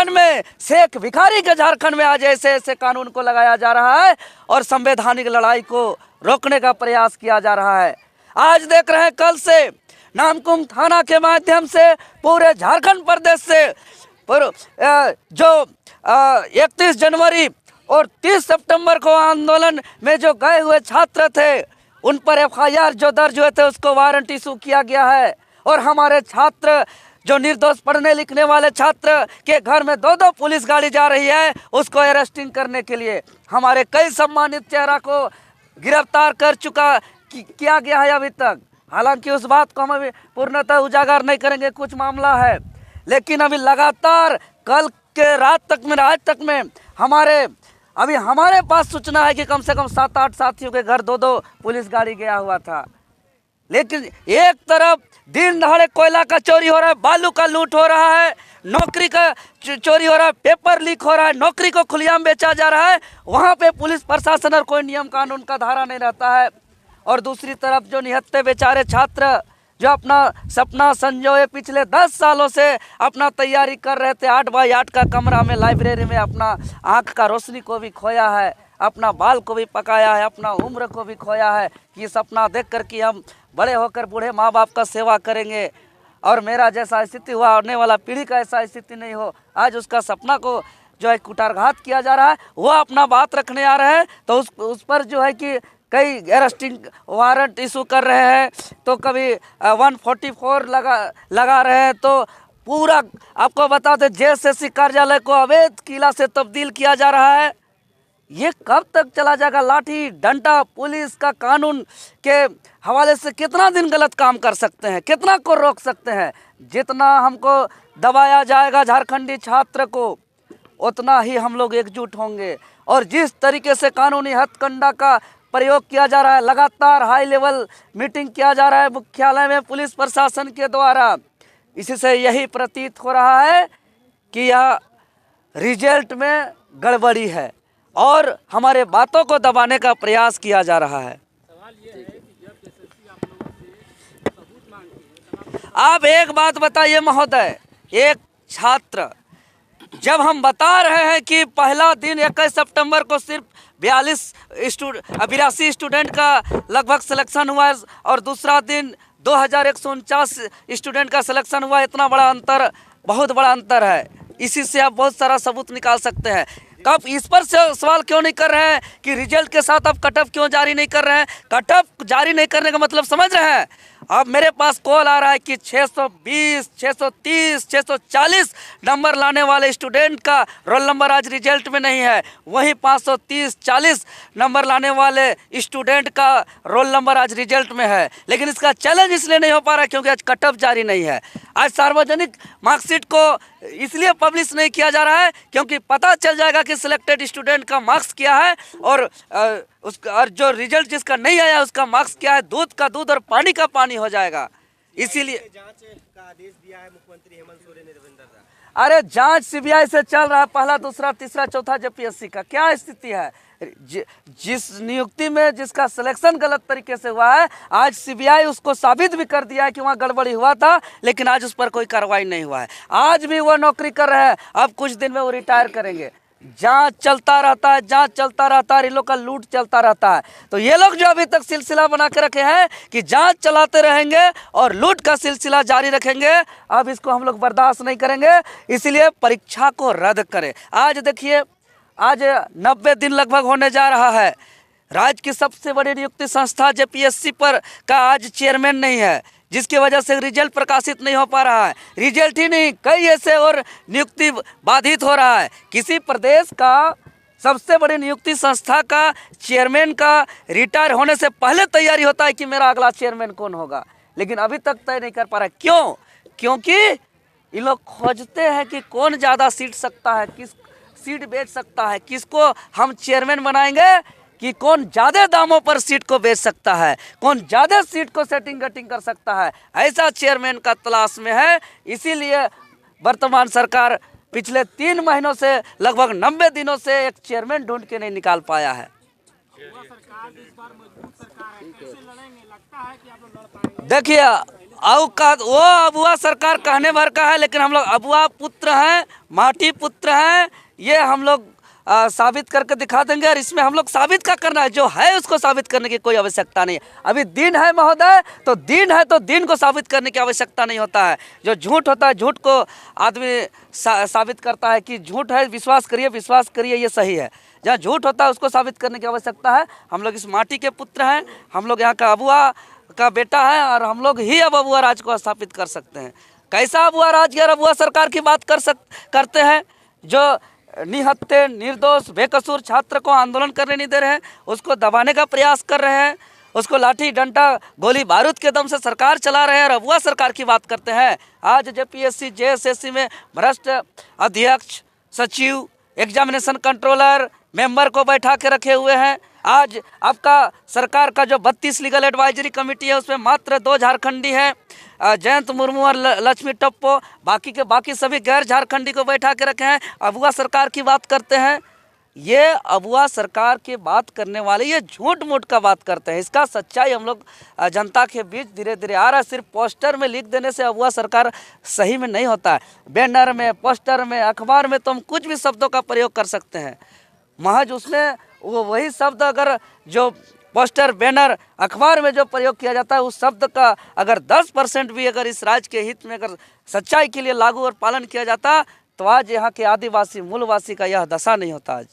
झारखंड में शेख भिखारी के झारखंड में आज ऐसे ऐसे कानून को लगाया जा रहा है और संवैधानिक लड़ाई को रोकने का प्रयास किया जा रहा है। आज देख रहे हैं कल से नामकुम थाना के माध्यम से पूरे झारखंड प्रदेश से जो 31 जनवरी और 30 सितंबर को आंदोलन में जो गए हुए छात्र थे उन पर FIR जो दर्ज हुए थे उसको वारंट इशू किया गया है। और हमारे छात्र जो निर्दोष पढ़ने लिखने वाले छात्र के घर में 2-2 पुलिस गाड़ी जा रही है उसको अरेस्टिंग करने के लिए हमारे कई सम्मानित चेहरा को गिरफ्तार कर किया गया है अभी तक। हालांकि उस बात को हम अभी पूर्णतः उजागर नहीं करेंगे, कुछ मामला है, लेकिन अभी लगातार कल के रात तक में आज तक में हमारे पास सूचना है कि कम से कम 7-8 साथियों के घर 2-2 पुलिस गाड़ी गया हुआ था। लेकिन एक तरफ दिन दहाड़े कोयला का चोरी हो रहा है, बालू का लूट हो रहा है, नौकरी का चोरी हो रहा है, पेपर लीक हो रहा है, नौकरी को खुलेआम बेचा जा रहा है, वहाँ पे पुलिस प्रशासन और कोई नियम कानून का धारा नहीं रहता है। और दूसरी तरफ जो निहत्थे बेचारे छात्र जो अपना सपना संजोए पिछले 10 सालों से अपना तैयारी कर रहे थे, 8x8 का कमरा में लाइब्रेरी में अपना आँख का रोशनी को भी खोया है, अपना बाल को भी पकाया है, अपना उम्र को भी खोया है कि सपना देख कर कि हम बड़े होकर बूढ़े माँ बाप का सेवा करेंगे और मेरा जैसा स्थिति हुआ आने वाला पीढ़ी का ऐसा स्थिति नहीं हो। आज उसका सपना को जो है कुठारघात किया जा रहा है, वह अपना बात रखने आ रहे हैं तो उस पर जो है कि कई अरेस्टिंग वारंट इशू कर रहे हैं, तो कभी 144 लगा रहे हैं। तो पूरा आपको बता दें JSSC कार्यालय को अवैध किला से तब्दील किया जा रहा है। ये कब तक चला जाएगा? लाठी डंडा पुलिस का कानून के हवाले से कितना दिन गलत काम कर सकते हैं, कितना को रोक सकते हैं? जितना हमको दबाया जाएगा झारखंडी छात्र को उतना ही हम लोग एकजुट होंगे। और जिस तरीके से कानूनी हथकंडा का प्रयोग किया जा रहा है, लगातार हाई लेवल मीटिंग किया जा रहा है मुख्यालय में पुलिस प्रशासन के द्वारा, इसी से यही प्रतीत हो रहा है कि यह रिजल्ट में गड़बड़ी है और हमारे बातों को दबाने का प्रयास किया जा रहा है। आप एक बात बताइए महोदय, एक छात्र जब हम बता रहे हैं कि पहला दिन 21 सितंबर को सिर्फ 82 स्टूडेंट का लगभग सिलेक्शन हुआ है और दूसरा दिन 2149 स्टूडेंट का सिलेक्शन हुआ, इतना बड़ा अंतर, बहुत बड़ा अंतर है। इसी से आप बहुत सारा सबूत निकाल सकते हैं। कब इस पर सवाल क्यों नहीं कर रहे हैं कि रिजल्ट के साथ आप कट ऑफ क्यों जारी नहीं कर रहे हैं? कट ऑफ जारी नहीं करने का मतलब समझ रहे हैं? अब मेरे पास कॉल आ रहा है कि 620, 630, 640 नंबर लाने वाले स्टूडेंट का रोल नंबर आज रिजल्ट में नहीं है, वहीं 530-40 नंबर लाने वाले स्टूडेंट का रोल नंबर आज रिजल्ट में है। लेकिन इसका चैलेंज इसलिए नहीं हो पा रहा है क्योंकि आज कट ऑफ जारी नहीं है। आज सार्वजनिक मार्कशीट को इसलिए पब्लिश नहीं किया जा रहा है क्योंकि पता चल जाएगा कि सिलेक्टेड स्टूडेंट का मार्क्स क्या है और जो रिजल्ट जिसका नहीं आया उसका मार्क्स क्या है, दूध का दूध और पानी का पानी हो जाएगा। इसीलिए जांच का आदेश दिया है मुख्यमंत्री हेमंत सोरेन ने रविंदर दा। अरे जांच CBI से चल रहा है, पहला दूसरा तीसरा चौथा JPSC का क्या स्थिति है? जिस नियुक्ति में जिसका सिलेक्शन गलत तरीके से हुआ है, आज CBI उसको साबित भी कर दिया है कि वहाँ गड़बड़ी हुआ था, लेकिन आज उस पर कोई कार्रवाई नहीं हुआ है। आज भी वो नौकरी कर रहे हैं, अब कुछ दिन में वो रिटायर करेंगे। जांच चलता रहता है, जांच चलता रहता है, इन लोग का लूट चलता रहता है। तो ये लोग जो अभी तक सिलसिला बना के रखे हैं कि जांच चलाते रहेंगे और लूट का सिलसिला जारी रखेंगे, अब इसको हम लोग बर्दाश्त नहीं करेंगे। इसलिए परीक्षा को रद्द करें। आज देखिए, आज 90 दिन लगभग होने जा रहा है। राज्य की सबसे बड़ी नियुक्ति संस्था JPSC पर का आज चेयरमैन नहीं है, जिसकी वजह से रिजल्ट प्रकाशित नहीं हो पा रहा है। रिजल्ट ही नहीं, कई ऐसे और नियुक्ति बाधित हो रहा है। किसी प्रदेश का सबसे बड़ी नियुक्ति संस्था का चेयरमैन का रिटायर होने से पहले तैयारी होता है कि मेरा अगला चेयरमैन कौन होगा, लेकिन अभी तक तय नहीं कर पा रहा है। क्यों? क्योंकि ये लोग खोजते हैं कि कौन ज़्यादा सीट सकता है, किस सीट बेच सकता है, किसको हम चेयरमैन बनाएंगे, कि कौन ज़्यादा दामों पर सीट को बेच सकता है, कौन ज़्यादा सीट को सेटिंग गटिंग कर सकता है, ऐसा चेयरमैन का तलाश में है। इसीलिए वर्तमान सरकार पिछले 3 महीनों से लगभग 90 दिनों से एक चेयरमैन ढूंढ के नहीं निकाल पाया है। देखिए, वो अबुआ सरकार कहने भर का है, लेकिन हम लोग अबुआ पुत्र हैं, माटी पुत्र हैं, ये हम लोग साबित करके दिखा देंगे। और इसमें हम लोग साबित क्या करना है, जो है उसको साबित करने की कोई आवश्यकता नहीं है। अभी दिन है महोदय, तो दिन है तो दिन को साबित करने की आवश्यकता नहीं होता है। जो झूठ होता है, झूठ को आदमी साबित करता है कि झूठ है, विश्वास करिए ये सही है। जहाँ झूठ होता है उसको साबित करने की आवश्यकता है। हम लोग इस माटी के पुत्र हैं, हम लोग यहाँ का अबुआ का बेटा है, और हम लोग ही अब अबुआ राज को स्थापित कर सकते हैं। कैसा अबुआ राज और अबुआ सरकार की बात करते हैं, जो निहत्थे निर्दोष बेकसूर छात्र को आंदोलन करने नहीं दे रहे हैं, उसको दबाने का प्रयास कर रहे हैं, उसको लाठी डंडा गोली बारूद के दम से सरकार चला रहे हैं, और अबुआ सरकार की बात करते हैं। आज जेपीएससी जेएसएससी में भ्रष्ट अध्यक्ष, सचिव, एग्जामिनेशन कंट्रोलर, मेंबर को बैठा के रखे हुए हैं। आज आपका सरकार का जो 32 लीगल एडवाइजरी कमेटी है, उसमें मात्र 2 झारखंडी हैं, जयंत मुर्मू और लक्ष्मी टप्पो, बाकी सभी गैर झारखंडी को बैठा के रखे हैं। अबुआ सरकार की बात करते हैं। ये अबुआ सरकार की बात करने वाले ये झूठ मूठ का बात करते हैं। इसका सच्चाई हम लोग जनता के बीच धीरे धीरे आ रहा है। सिर्फ पोस्टर में लिख देने से अबुआ सरकार सही में नहीं होता है। बैनर में, पोस्टर में, अखबार में तो हम कुछ भी शब्दों का प्रयोग कर सकते हैं, महज उसमें वही शब्द अगर जो पोस्टर, बैनर, अखबार में जो प्रयोग किया जाता है, उस शब्द का अगर 10% भी अगर इस राज्य के हित में अगर सच्चाई के लिए लागू और पालन किया जाता, तो आज यहाँ के आदिवासी मूलवासी का यह दशा नहीं होता आज।